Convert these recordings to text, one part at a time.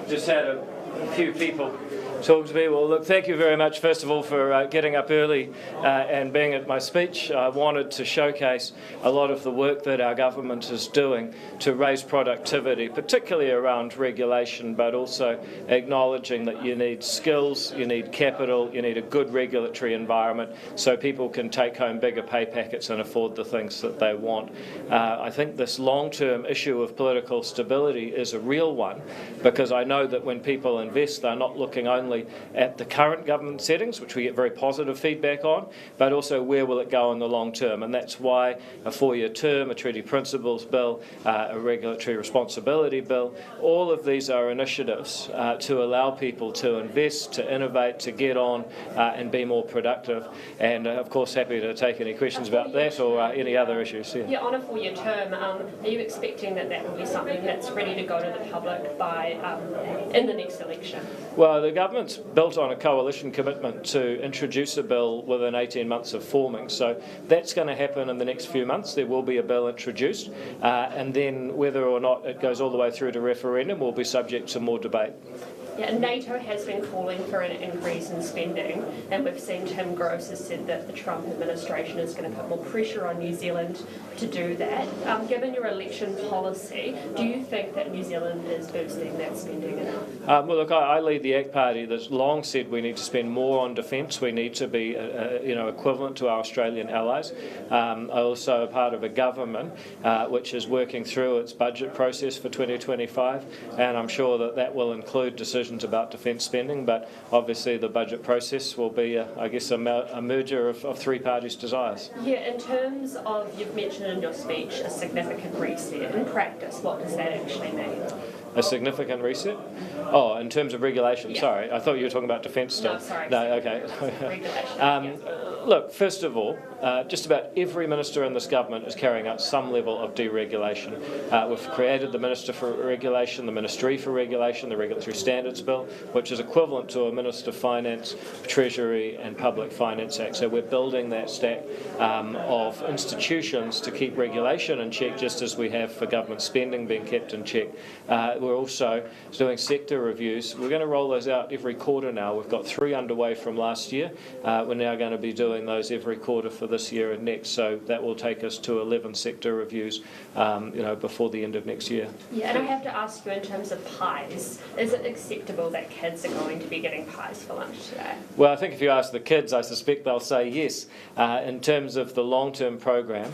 just had a few people talk to me. Well, look, thank you very much, first of all, for getting up early and being at my speech. I wanted to showcase a lot of the work that our government is doing to raise productivity, particularly around regulation, but also acknowledging that you need skills, you need capital, you need a good regulatory environment so people can take home bigger pay packets and afford the things that they want. I think this long-term issue of political stability is a real one, because I know that when people invest, they're not looking only at the current government settings, which we get very positive feedback on, but also where will it go in the long term. And that's why a 4-year term, a treaty principles bill, a regulatory responsibility bill, all of these are initiatives to allow people to invest, to innovate, to get on and be more productive. And of course, happy to take any questions about that or any other issues. Yeah, on a 4-year term, are you expecting that that will be something that's ready to go to the public by in the next election? Well, the government's built on a coalition commitment to introduce a bill within 18 months of forming, so that's going to happen in the next few months. There will be a bill introduced, and then whether or not it goes all the way through to referendum will be subject to more debate. Yeah, NATO has been calling for an increase in spending, and we've seen Tim Gross has said that the Trump administration is going to put more pressure on New Zealand to do that. Given your election policy, do you think that New Zealand is boosting that spending enough? Well, look, I lead the ACT Party that's long said we need to spend more on defence. We need to be, equivalent to our Australian allies. I'm also a part of a government which is working through its budget process for 2025, and I'm sure that that will include decisions about defence spending, but obviously the budget process will be, a merger of three parties' desires. Yeah, in terms of, you've mentioned in your speech, a significant reset. In practice, what does that actually mean? A significant reset? Oh, in terms of regulation, yeah. Sorry. I thought you were talking about defence still. No, sorry. No, okay. Regulation, Look, first of all, just about every minister in this government is carrying out some level of deregulation. We've created the Minister for Regulation, the Ministry for Regulation, the Regulatory Standards Bill, which is equivalent to a Minister for Finance, Treasury and Public Finance Act. So we're building that stack of institutions to keep regulation in check, just as we have for government spending being kept in check. We're also doing sector reviews. We're going to roll those out every quarter now. We've got 3 underway from last year. We're now going to be doing those every quarter for this year and next, so that will take us to 11 sector reviews before the end of next year. Yeah, and I have to ask you, in terms of pies, is it acceptable that kids are going to be getting pies for lunch today? Well, I think if you ask the kids, I suspect they'll say yes. In terms of the long-term program,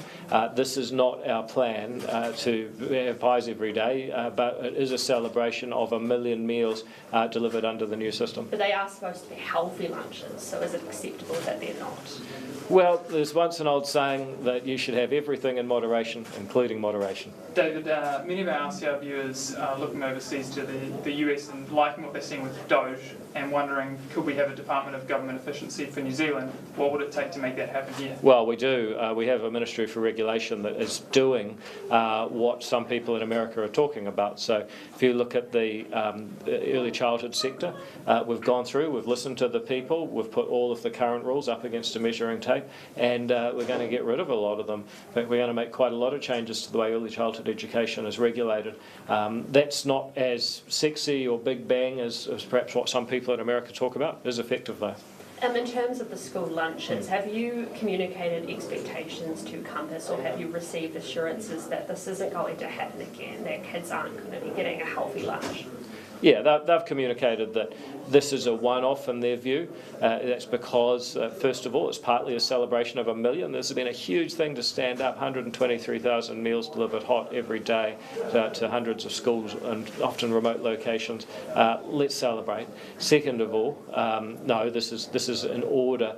this is not our plan to have pies every day, but it is a celebration of 1 million meals delivered under the new system. But they are supposed to be healthy lunches, so is it acceptable that they're not? Well, there's once an old saying that you should have everything in moderation, including moderation. David, many of our RCR viewers are looking overseas to the US and liking what they're seeing with Doge and wondering, could we have a Department of Government Efficiency for New Zealand? What would it take to make that happen here? Well, we do. We have a Ministry for Regulation that is doing what some people in America are talking about. So if you look at the early childhood sector, we've gone through, we've listened to the people, we've put all of the current rules up against a measuring tape, and we're going to get rid of a lot of them. But we're going to make quite a lot of changes to the way early childhood education is regulated. That's not as sexy or big bang as perhaps what some people in America talk about. It is effective though. In terms of the school lunches, have you communicated expectations to Compass, or have you received assurances that this isn't going to happen again, that kids aren't going to be getting a healthy lunch? Yeah, they've communicated that this is a one-off in their view. That's because, first of all, it's partly a celebration of 1 million. This has been a huge thing to stand up, 123,000 meals delivered hot every day to hundreds of schools and often remote locations. Let's celebrate. Second of all, no, this is in order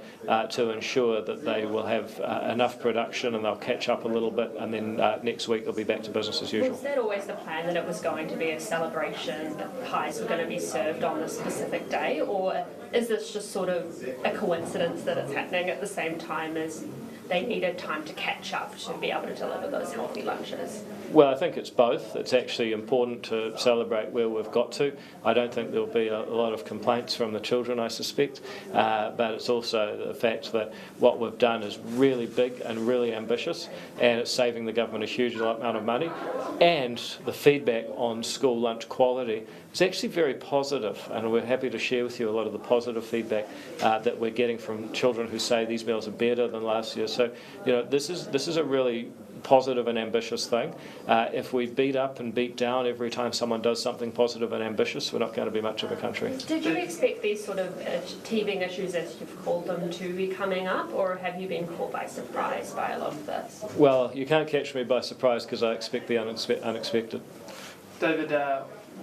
to ensure that they will have enough production and they'll catch up a little bit, and then next week they'll be back to business as usual. Was that always the plan, that it was going to be a celebration, that pies were going to be served on this specific day, or is this just sort of a coincidence that it's happening at the same time as they needed time to catch up to be able to deliver those healthy lunches? Well, I think it's both. It's actually important to celebrate where we've got to. I don't think there'll be a lot of complaints from the children, I suspect, but it's also the fact that what we've done is really big and really ambitious, and it's saving the government a huge amount of money, and the feedback on school lunch quality is actually very positive, and we're happy to share with you a lot of the positive feedback that we're getting from children who say these meals are better than last year. So, this is a really positive and ambitious thing. If we beat up and beat down every time someone does something positive and ambitious, we're not going to be much of a country. Did you expect these sort of teething issues, as you've called them, to be coming up, or have you been caught by surprise by a lot of this? Well, you can't catch me by surprise because I expect the unexpected. David,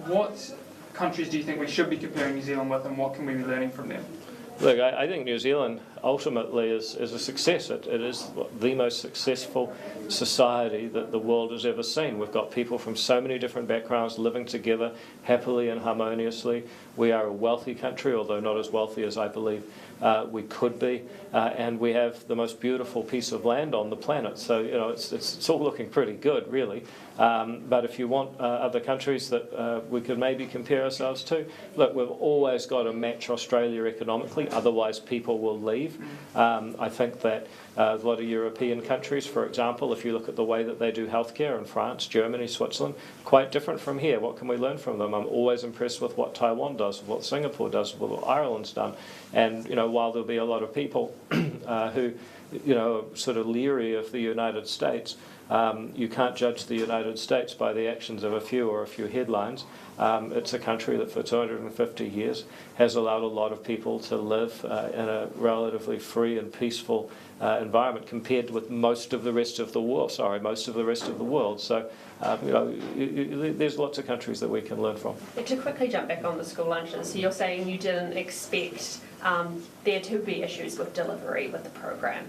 what countries do you think we should be comparing New Zealand with, and what can we be learning from them? Look, I think New Zealand ultimately is a success. It is the most successful society that the world has ever seen. We've got people from so many different backgrounds living together happily and harmoniously. We are a wealthy country, although not as wealthy as I believe we could be, and we have the most beautiful piece of land on the planet. So it's all looking pretty good, really. But if you want other countries that we could maybe compare ourselves to, look, we've always got to match Australia economically, otherwise people will leave. I think that a lot of European countries, for example, if you look at the way that they do healthcare in France, Germany, Switzerland, quite different from here. What can we learn from them? I'm always impressed with what Taiwan does, what Singapore does, what Ireland's done. And while there'll be a lot of people who are sort of leery of the United States, you can't judge the United States by the actions of a few headlines. It's a country that for 250 years has allowed a lot of people to live in a relatively free and peaceful environment compared with most of the rest of the world. So, there's lots of countries that we can learn from. To quickly jump back on the school lunches, so you're saying you didn't expect there to be issues with delivery with the program?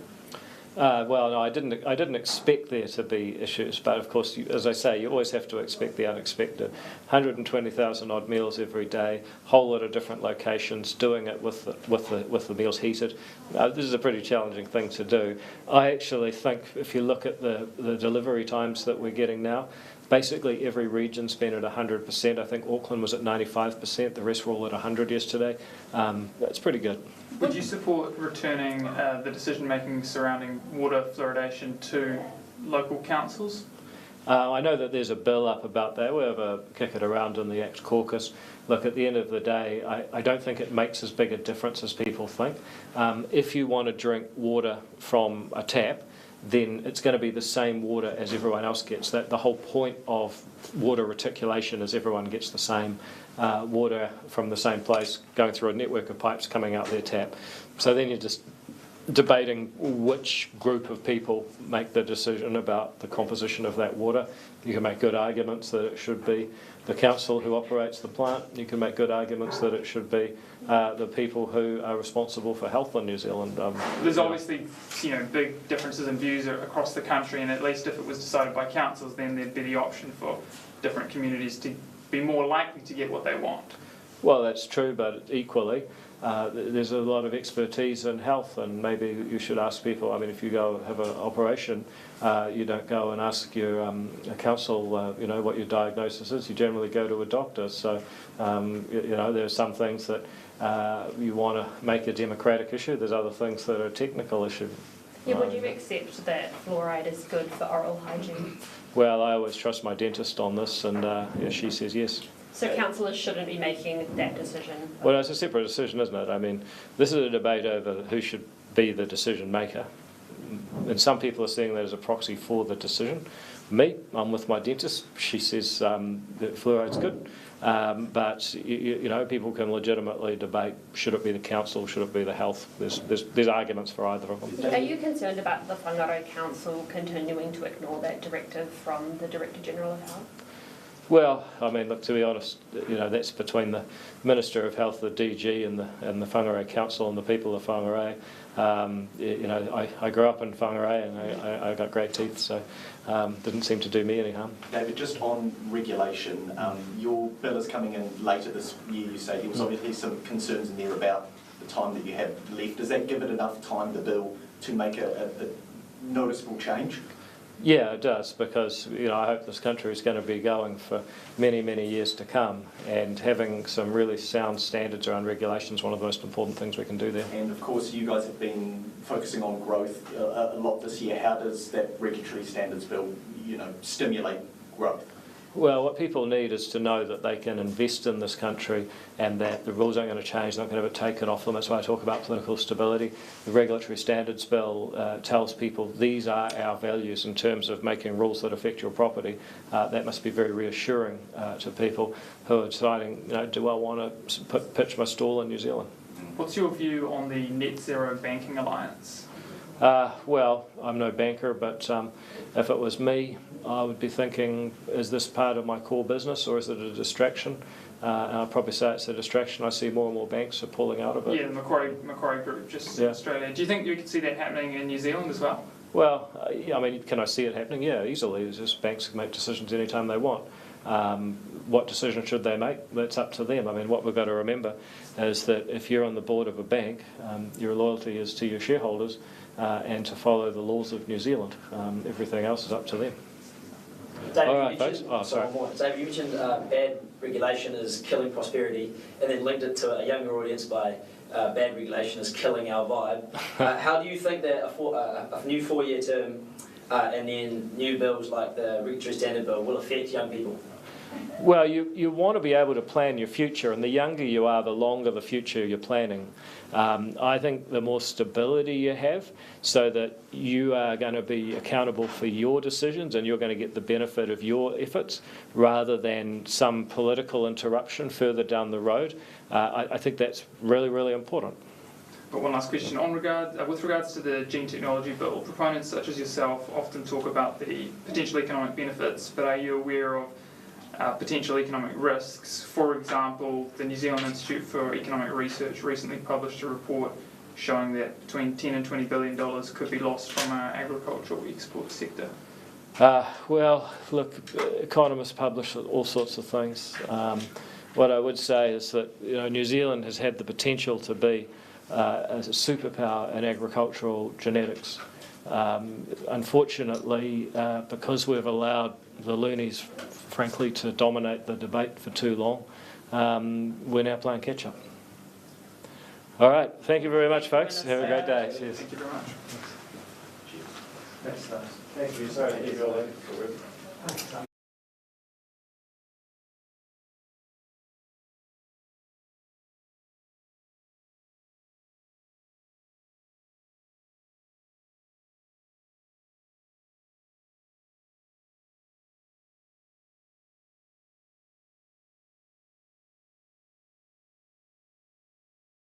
Well, no, I didn't expect there to be issues, but of course, as I say, you always have to expect the unexpected. 120,000 odd meals every day, whole lot of different locations, doing it with the meals heated. This is a pretty challenging thing to do. I actually think if you look at the delivery times that we're getting now, basically every region's been at 100%. I think Auckland was at 95%. The rest were all at 100 yesterday. That's pretty good. Would you support returning the decision-making surrounding water fluoridation to local councils? I know that there's a bill up about that. We'll have a kick it around in the ACT caucus. Look, at the end of the day, I don't think it makes as big a difference as people think. If you want to drink water from a tap, then it's going to be the same water as everyone else gets. The whole point of water reticulation is everyone gets the same water from the same place going through a network of pipes coming out their tap. So then you're just debating which group of people make the decision about the composition of that water. You can make good arguments that it should be the council who operates the plant. You can make good arguments that it should be the people who are responsible for health in New Zealand. There's obviously big differences in views across the country, and at least if it was decided by councils, then there'd be the option for different communities to be more likely to get what they want. Well, that's true, but equally, there's a lot of expertise in health, and maybe you should ask people. I mean, if you go have an operation, you don't go and ask your council, what your diagnosis is. You generally go to a doctor. So, there are some things that you want to make a democratic issue. There's other things that are a technical issue. Yeah, would you accept that fluoride is good for oral hygiene? Well, I always trust my dentist on this, and she says yes. So councillors shouldn't be making that decision? Well, it's a separate decision, isn't it? I mean, this is a debate over who should be the decision maker. And some people are seeing that as a proxy for the decision. Me, I'm with my dentist. She says that fluoride's good. But people can legitimately debate, should it be the council, should it be the health? There's arguments for either of them. Are you concerned about the Whangarei Council continuing to ignore that directive from the Director General of Health? Well, I mean, look, to be honest, that's between the Minister of Health, the DG, and the Whangarei Council and the people of Whangarei. I grew up in Whangarei and I got great teeth, so didn't seem to do me any harm. David, just on regulation, your bill is coming in later this year, you say. There was obviously some concerns in there about the time that you have left. Does that give it enough time, the bill, to make a noticeable change? Yeah, it does, because I hope this country is going to be going for many, many years to come, and having some really sound standards around regulation is one of the most important things we can do there. And of course, you guys have been focusing on growth a lot this year. How does that regulatory standards bill, stimulate growth? Well, what people need is to know that they can invest in this country and that the rules aren't going to change, they're not going to have it taken off them. That's why I talk about political stability. The Regulatory Standards Bill tells people these are our values in terms of making rules that affect your property. That must be very reassuring to people who are deciding, do I want to pitch my stall in New Zealand? What's your view on the Net Zero Banking Alliance? Well, I'm no banker, but if it was me, I would be thinking, is this part of my core business or is it a distraction? And I'd probably say it's a distraction. I see more and more banks are pulling out of it. Yeah, the Macquarie Group, just in Australia. Do you think you could see that happening in New Zealand as well? Well, can I see it happening? Yeah, easily. It's just banks can make decisions anytime they want. What decision should they make? That's up to them. What we've got to remember is that if you're on the board of a bank, your loyalty is to your shareholders and to follow the laws of New Zealand. Everything else is up to them. David, all right, folks. Oh, sorry. David, you mentioned bad regulation is killing prosperity, and then linked it to a younger audience by bad regulation is killing our vibe. How do you think that a new 4-year term and then new bills like the Regulatory Standard Bill will affect young people? Well, you want to be able to plan your future, and the younger you are, the longer the future you're planning. I think the more stability you have, so that you are going to be accountable for your decisions and you're going to get the benefit of your efforts rather than some political interruption further down the road. I think that's really, really important. But one last question. With regards to the gene technology bill, proponents such as yourself often talk about the potential economic benefits, but are you aware of potential economic risks? For example, the New Zealand Institute for Economic Research recently published a report showing that between $10 and $20 billion could be lost from our agricultural export sector. Well, look, economists publish all sorts of things. What I would say is that New Zealand has had the potential to be a superpower in agricultural genetics. Unfortunately, because we've allowed the loonies, frankly, to dominate the debate for too long, we're now playing catch-up. All right, thank you very much, folks. Have a great day. Cheers. Thank you very much. Thank you. Sorry to give you all that.